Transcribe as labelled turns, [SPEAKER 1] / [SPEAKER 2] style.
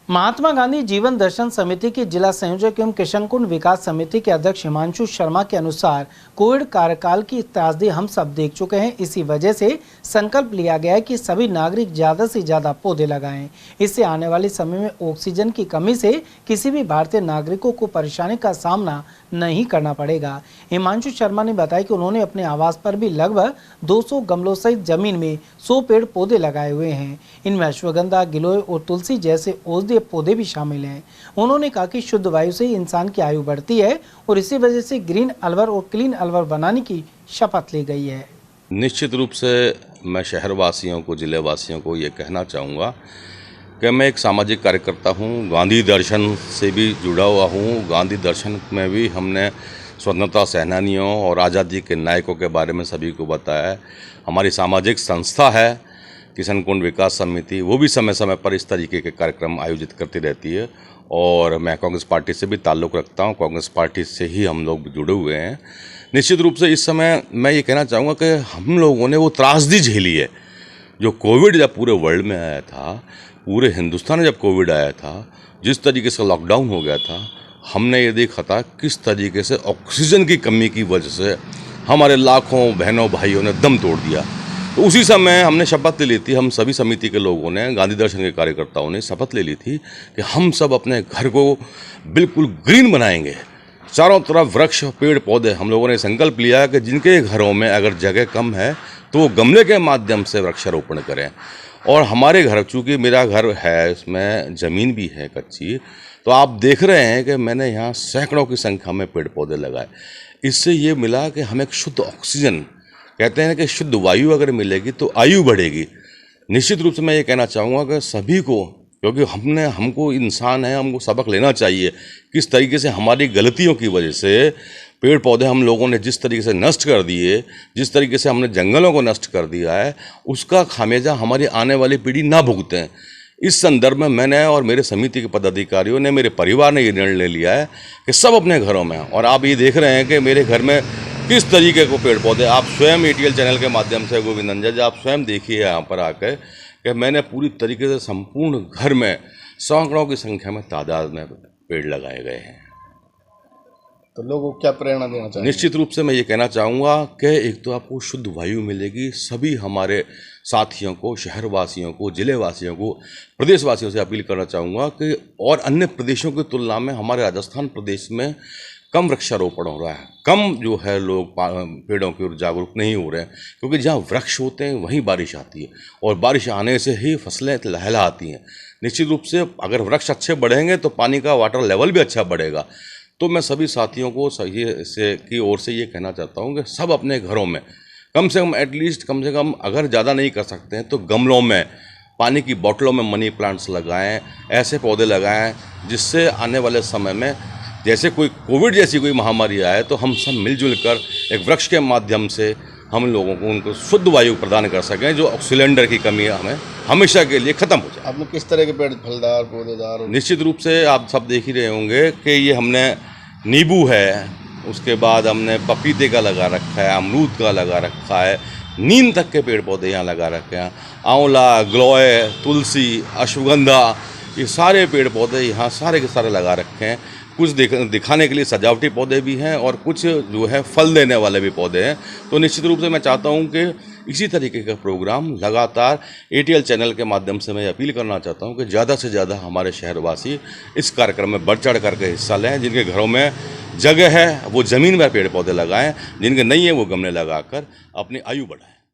[SPEAKER 1] महात्मा गांधी जीवन दर्शन समिति की जिला संयोजक एवं किशन कुंड विकास समिति के अध्यक्ष हिमांशु शर्मा के अनुसार कोविड कार्यकाल की त्रासदी हम सब देख चुके हैं। इसी वजह से संकल्प लिया गया है कि सभी नागरिक ज्यादा से ज्यादा पौधे लगाएं। इससे आने वाले समय में ऑक्सीजन की कमी से किसी भी भारतीय नागरिकों को परेशानी का सामना नहीं करना पड़ेगा। हिमांशु शर्मा ने बताया कि उन्होंने अपने आवास पर भी लगभग 200 गमलों सहित जमीन में 100 पेड़ पौधे लगाए हुए हैं। इनमें अश्वगंधा, गिलोय और तुलसी जैसे औषधीय पौधे भी शामिल हैं। उन्होंने कहा कि शुद्ध वायु से ही इंसान की आयु बढ़ती है और इसी वजह से ग्रीन अलवर और क्लीन अलवर बनाने की शपथ ली गई है।
[SPEAKER 2] निश्चित रूप से मैं शहरवासियों को, जिले वासियों को ये कहना चाहूँगा कि मैं एक सामाजिक कार्यकर्ता हूँ, गांधी दर्शन से भी जुड़ा हुआ हूँ। गांधी दर्शन में भी हमने स्वतंत्रता सेनानियों और आज़ादी के नायकों के बारे में सभी को बताया है। हमारी सामाजिक संस्था है किशन कुंड विकास समिति, वो भी समय समय पर इस तरीके के कार्यक्रम आयोजित करती रहती है और मैं कांग्रेस पार्टी से भी ताल्लुक़ रखता हूँ। कांग्रेस पार्टी से ही हम लोग जुड़े हुए हैं। निश्चित रूप से इस समय मैं ये कहना चाहूँगा कि हम लोगों ने वो त्रासदी झेली है जो कोविड जब पूरे वर्ल्ड में आया था, पूरे हिंदुस्तान में जब कोविड आया था, जिस तरीके से लॉकडाउन हो गया था, हमने ये देखा था किस तरीके से ऑक्सीजन की कमी की वजह से हमारे लाखों बहनों भाइयों ने दम तोड़ दिया। तो उसी समय हमने शपथ ले ली थी, हम सभी समिति के लोगों ने, गांधी दर्शन के कार्यकर्ताओं ने शपथ ले ली थी कि हम सब अपने घर को बिल्कुल ग्रीन बनाएंगे। चारों तरफ वृक्ष, पेड़ पौधे। हम लोगों ने संकल्प लिया कि जिनके घरों में अगर जगह कम है तो वो गमले के माध्यम से वृक्षारोपण करें। और हमारे घर, चूँकि मेरा घर है, इसमें ज़मीन भी है कच्ची, तो आप देख रहे हैं कि मैंने यहाँ सैकड़ों की संख्या में पेड़ पौधे लगाए। इससे ये मिला कि हमें एक शुद्ध ऑक्सीजन, कहते हैं कि शुद्ध वायु अगर मिलेगी तो आयु बढ़ेगी। निश्चित रूप से मैं ये कहना चाहूँगा कि सभी को, क्योंकि हमको इंसान है, हमको सबक लेना चाहिए किस तरीके से हमारी गलतियों की वजह से पेड़ पौधे हम लोगों ने जिस तरीके से नष्ट कर दिए, जिस तरीके से हमने जंगलों को नष्ट कर दिया है, उसका खामियाजा हमारी आने वाली पीढ़ी ना भुगतें। इस संदर्भ में मैंने और मेरे समिति के पदाधिकारियों ने, मेरे परिवार ने ये निर्णय ले लिया है कि सब अपने घरों में, और आप ये देख रहे हैं कि मेरे घर में किस तरीके को पेड़ पौधे, आप स्वयं ATL चैनल के माध्यम से गोविंदन जी आप स्वयं देखिए यहाँ पर आकर कि मैंने पूरी तरीके से संपूर्ण घर में सैकड़ों की संख्या में तादाद में पेड़ लगाए गए हैं।
[SPEAKER 3] तो लोगों को क्या प्रेरणा देना चाहिए?
[SPEAKER 2] निश्चित रूप से मैं ये कहना चाहूँगा कि एक तो आपको शुद्ध वायु मिलेगी। सभी हमारे साथियों को, शहरवासियों को, जिले वासियों को, प्रदेशवासियों से अपील करना चाहूँगा कि और अन्य प्रदेशों की तुलना में हमारे राजस्थान प्रदेश में कम वृक्षारोपण हो रहा है, कम जो है लोग पेड़ों की ओर जागरूक नहीं हो रहे हैं, क्योंकि जहाँ वृक्ष होते हैं वहीं बारिश आती है और बारिश आने से ही फसलें लहलहाती हैं। निश्चित रूप से अगर वृक्ष अच्छे बढ़ेंगे तो पानी का वाटर लेवल भी अच्छा बढ़ेगा। तो मैं सभी साथियों को की ओर से ये कहना चाहता हूँ कि सब अपने घरों में कम से कम एटलीस्ट, कम से कम अगर ज़्यादा नहीं कर सकते हैं तो गमलों में, पानी की बोतलों में मनी प्लांट्स लगाएं, ऐसे पौधे लगाएं जिससे आने वाले समय में जैसे कोई कोविड जैसी कोई महामारी आए तो हम सब मिलजुल कर एक वृक्ष के माध्यम से हम लोगों को उनको शुद्ध वायु प्रदान कर सकें, जो सिलेंडर की कमी हमें हमेशा के लिए ख़त्म हो जाए।
[SPEAKER 3] आपने किस तरह के पेड़, फलदार, पौधेदार?
[SPEAKER 2] निश्चित रूप से आप सब देख ही रहे होंगे कि ये हमने नींबू है, उसके बाद हमने पपीते का लगा रखा है, अमरूद का लगा रखा है, नीम तक के पेड़ पौधे यहाँ लगा रखे हैं, आंवला, गिलोय, तुलसी, अश्वगंधा, ये सारे पेड़ पौधे यहाँ सारे के सारे लगा रखे हैं। कुछ दिखाने के लिए सजावटी पौधे भी हैं और कुछ जो है फल देने वाले भी पौधे हैं। तो निश्चित रूप से मैं चाहता हूं कि इसी तरीके का प्रोग्राम लगातार ATL चैनल के माध्यम से मैं अपील करना चाहता हूं कि ज़्यादा से ज़्यादा हमारे शहरवासी इस कार्यक्रम में बढ़ चढ़ करके हिस्सा लें। जिनके घरों में जगह है वो ज़मीन में पेड़ पौधे लगाएं, जिनके नहीं है वो गमले लगाकर अपनी आयु बढ़ाएं।